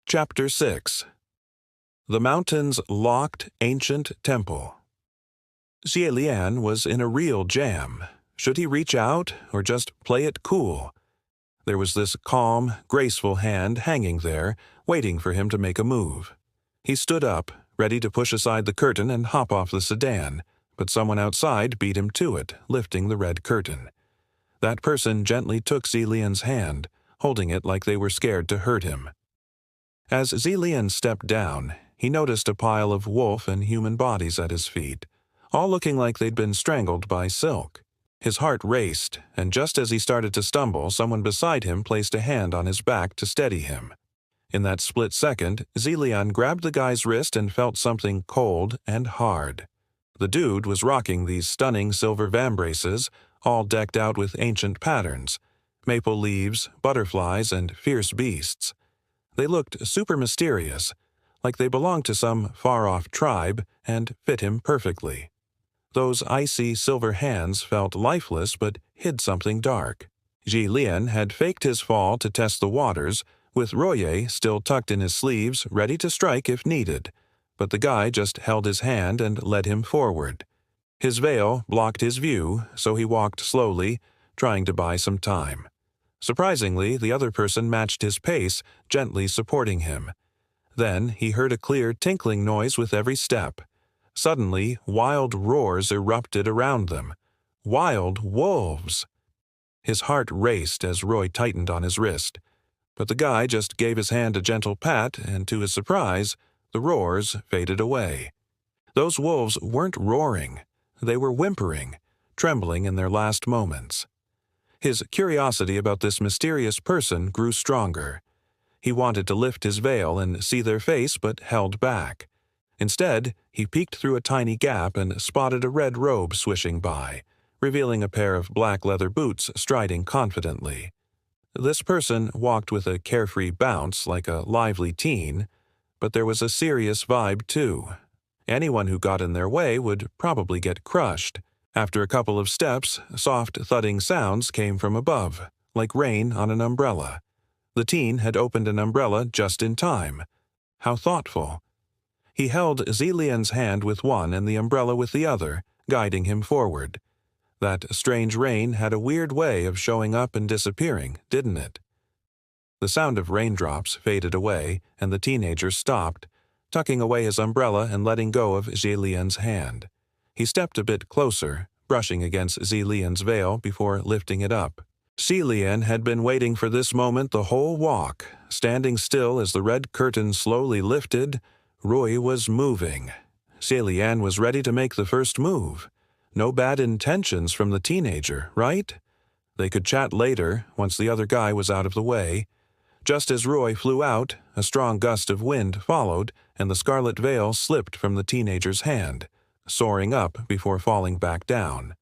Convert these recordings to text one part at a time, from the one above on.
Chapter 6. The Mountain's Locked Ancient Temple. Xie Lian was in a real jam. Should he reach out or just play it cool? There was this calm, graceful hand hanging there, waiting for him to make a move. He stood up, ready to push aside the curtain and hop off the sedan, but someone outside beat him to it, lifting the red curtain. That person gently took Xie Lian's hand, holding it like they were scared to hurt him. As Xie Lian stepped down, he noticed a pile of wolf and human bodies at his feet, all looking like they'd been strangled by silk. His heart raced, and just as he started to stumble, someone beside him placed a hand on his back to steady him. In that split second, Xie Lian grabbed the guy's wrist and felt something cold and hard. The dude was rocking these stunning silver vambraces, all decked out with ancient patterns, maple leaves, butterflies, and fierce beasts. They looked super mysterious, like they belonged to some far-off tribe, and fit him perfectly. Those icy silver hands felt lifeless but hid something dark. Xie Lian had faked his fall to test the waters, with Roye still tucked in his sleeves, ready to strike if needed, but the guy just held his hand and led him forward. His veil blocked his view, so he walked slowly, trying to buy some time. Surprisingly, the other person matched his pace, gently supporting him. Then he heard a clear tinkling noise with every step. Suddenly, wild roars erupted around them. Wild wolves! His heart raced as Roy tightened on his wrist. But the guy just gave his hand a gentle pat, and to his surprise, the roars faded away. Those wolves weren't roaring. They were whimpering, trembling in their last moments. His curiosity about this mysterious person grew stronger. He wanted to lift his veil and see their face, but held back. Instead, he peeked through a tiny gap and spotted a red robe swishing by, revealing a pair of black leather boots striding confidently. This person walked with a carefree bounce like a lively teen, but there was a serious vibe too. Anyone who got in their way would probably get crushed. After a couple of steps, soft thudding sounds came from above, like rain on an umbrella. The teen had opened an umbrella just in time. How thoughtful. He held Xie Lian's hand with one and the umbrella with the other, guiding him forward. That strange rain had a weird way of showing up and disappearing, didn't it? The sound of raindrops faded away, and the teenager stopped, tucking away his umbrella and letting go of Xie Lian's hand. He stepped a bit closer, brushing against Xie Lian's veil before lifting it up. Xie Lian had been waiting for this moment the whole walk. Standing still as the red curtain slowly lifted, Roy was moving. Xie Lian was ready to make the first move. No bad intentions from the teenager, right? They could chat later, once the other guy was out of the way. Just as Roy flew out, a strong gust of wind followed, and the scarlet veil slipped from the teenager's hand, soaring up before falling back down.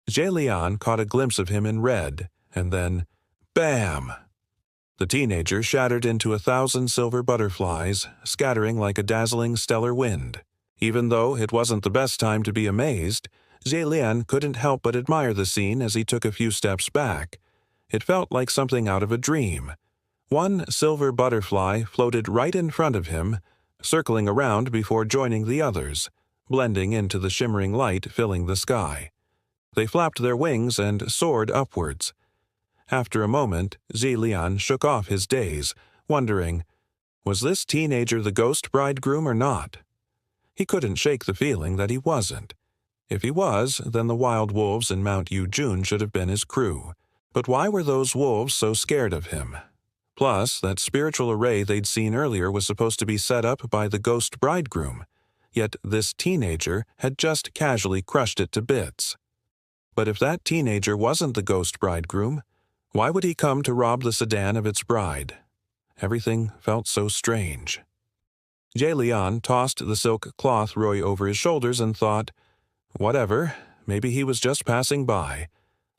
Xie Lian caught a glimpse of him in red, and then, bam! The teenager shattered into 1,000 silver butterflies, scattering like a dazzling stellar wind. Even though it wasn't the best time to be amazed, Xie Lian couldn't help but admire the scene as he took a few steps back. It felt like something out of a dream. One silver butterfly floated right in front of him, circling around before joining the others, blending into the shimmering light filling the sky. They flapped their wings and soared upwards. After a moment, Xie Lian shook off his daze, wondering, was this teenager the ghost bridegroom or not? He couldn't shake the feeling that he wasn't. If he was, then the wild wolves in Mount Yujun should have been his crew. But why were those wolves so scared of him? Plus, that spiritual array they'd seen earlier was supposed to be set up by the ghost bridegroom, yet this teenager had just casually crushed it to bits. But if that teenager wasn't the ghost bridegroom, why would he come to rob the sedan of its bride? Everything felt so strange. Xie Lian tossed the silk cloth Roy over his shoulders and thought, whatever, maybe he was just passing by.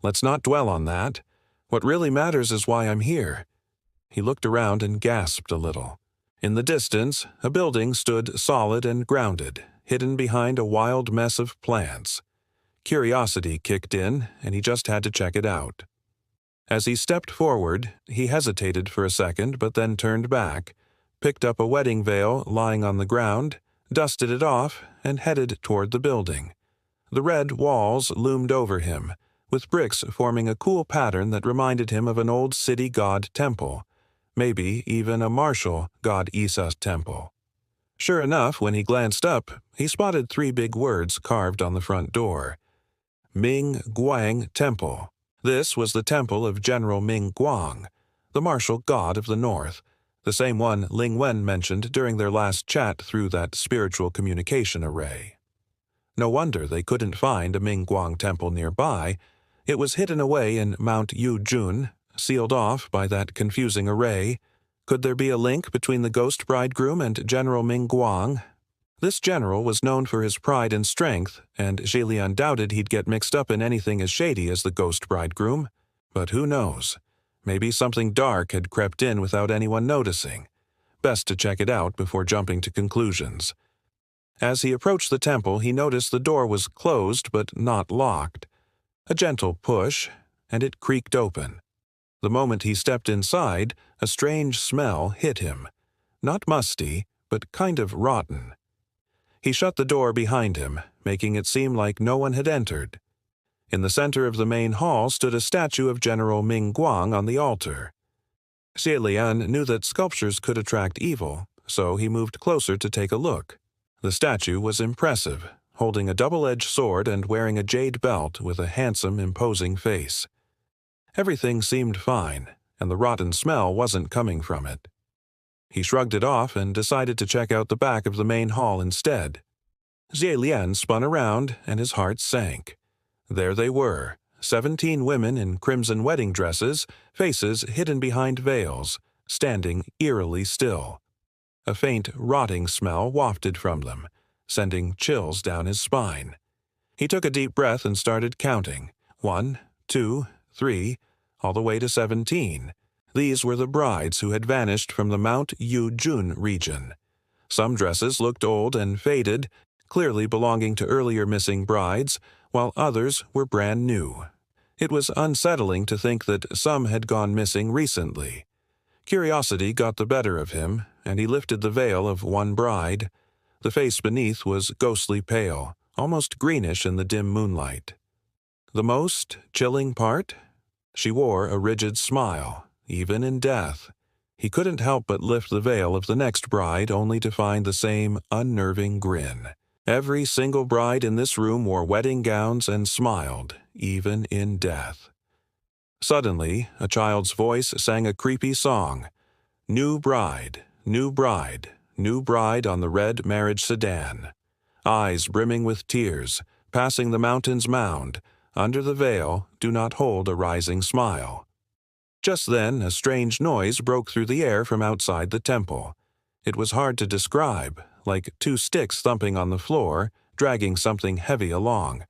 Let's not dwell on that. What really matters is why I'm here. He looked around and gasped a little. In the distance, a building stood solid and grounded, hidden behind a wild mess of plants. Curiosity kicked in, and he just had to check it out. As he stepped forward, he hesitated for a second but then turned back, picked up a wedding veil lying on the ground, dusted it off, and headed toward the building. The red walls loomed over him, with bricks forming a cool pattern that reminded him of an old city god temple, maybe even a martial god Isa temple. Sure enough, when he glanced up, he spotted 3 big words carved on the front door. Ming Guang Temple. This was the temple of General Ming Guang, the martial god of the north, the same one Ling Wen mentioned during their last chat through that spiritual communication array. No wonder they couldn't find a Ming Guang temple nearby. It was hidden away in Mount Yujun, sealed off by that confusing array. Could there be a link between the ghost bridegroom and General Ming Guang? This general was known for his pride and strength, and Zhilian doubted he'd get mixed up in anything as shady as the ghost bridegroom. But who knows? Maybe something dark had crept in without anyone noticing. Best to check it out before jumping to conclusions. As he approached the temple, he noticed the door was closed but not locked. A gentle push, and it creaked open. The moment he stepped inside, a strange smell hit him. Not musty, but kind of rotten. He shut the door behind him, making it seem like no one had entered. In the center of the main hall stood a statue of General Ming Guang on the altar. Zhilian knew that sculptures could attract evil, so he moved closer to take a look. The statue was impressive, holding a double-edged sword and wearing a jade belt with a handsome, imposing face. Everything seemed fine, and the rotten smell wasn't coming from it. He shrugged it off and decided to check out the back of the main hall instead. Zhilian spun around, and his heart sank. There they were, 17 women in crimson wedding dresses, faces hidden behind veils, standing eerily still. A faint, rotting smell wafted from them, sending chills down his spine. He took a deep breath and started counting. 1, 2, 3, all the way to 17. These were the brides who had vanished from the Mount Yujun region. Some dresses looked old and faded, clearly belonging to earlier missing brides, while others were brand new. It was unsettling to think that some had gone missing recently. Curiosity got the better of him, and he lifted the veil of one bride. The face beneath was ghostly pale, almost greenish in the dim moonlight. The most chilling part? She wore a rigid smile, even in death. He couldn't help but lift the veil of the next bride only to find the same unnerving grin. Every single bride in this room wore wedding gowns and smiled, even in death. Suddenly, a child's voice sang a creepy song. New bride, new bride, new bride on the red marriage sedan. Eyes brimming with tears, passing the mountain's mound, under the veil, do not hold a rising smile. Just then, a strange noise broke through the air from outside the temple. It was hard to describe, like 2 sticks thumping on the floor, dragging something heavy along.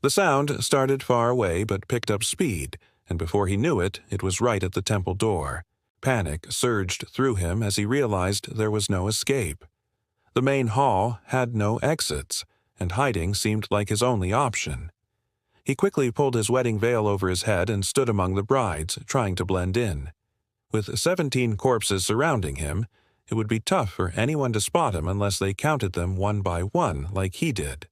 The sound started far away but picked up speed, and before he knew it, it was right at the temple door. Panic surged through him as he realized there was no escape. The main hall had no exits, and hiding seemed like his only option. He quickly pulled his wedding veil over his head and stood among the brides, trying to blend in. With 17 corpses surrounding him, it would be tough for anyone to spot him unless they counted them one by one like he did.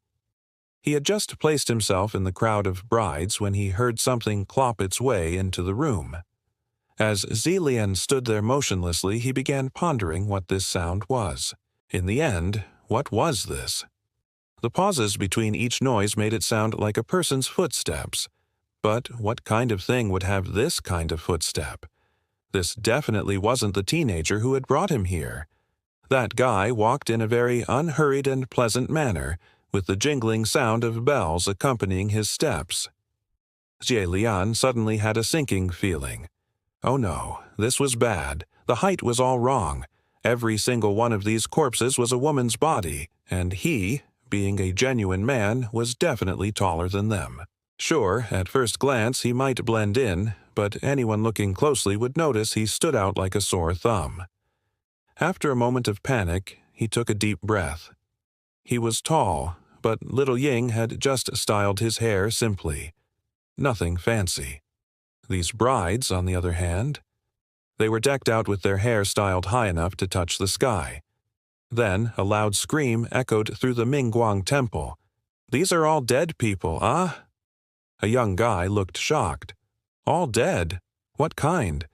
He had just placed himself in the crowd of brides when he heard something clop its way into the room. As Zhilian stood there motionlessly, he began pondering what this sound was. In the end, what was this? The pauses between each noise made it sound like a person's footsteps. But what kind of thing would have this kind of footstep? This definitely wasn't the teenager who had brought him here. That guy walked in a very unhurried and pleasant manner, with the jingling sound of bells accompanying his steps. Zhilian suddenly had a sinking feeling. Oh no, this was bad. The height was all wrong. Every single one of these corpses was a woman's body, and he, being a genuine man, was definitely taller than them. Sure, at first glance he might blend in, but anyone looking closely would notice he stood out like a sore thumb. After a moment of panic, he took a deep breath. He was tall, but little Ying had just styled his hair simply. Nothing fancy. These brides, on the other hand, They were decked out with their hair styled high enough to touch the sky. Then a loud scream echoed through the Mingguang temple. "These are all dead people, ah?" A young guy looked shocked. "All dead? What kind?"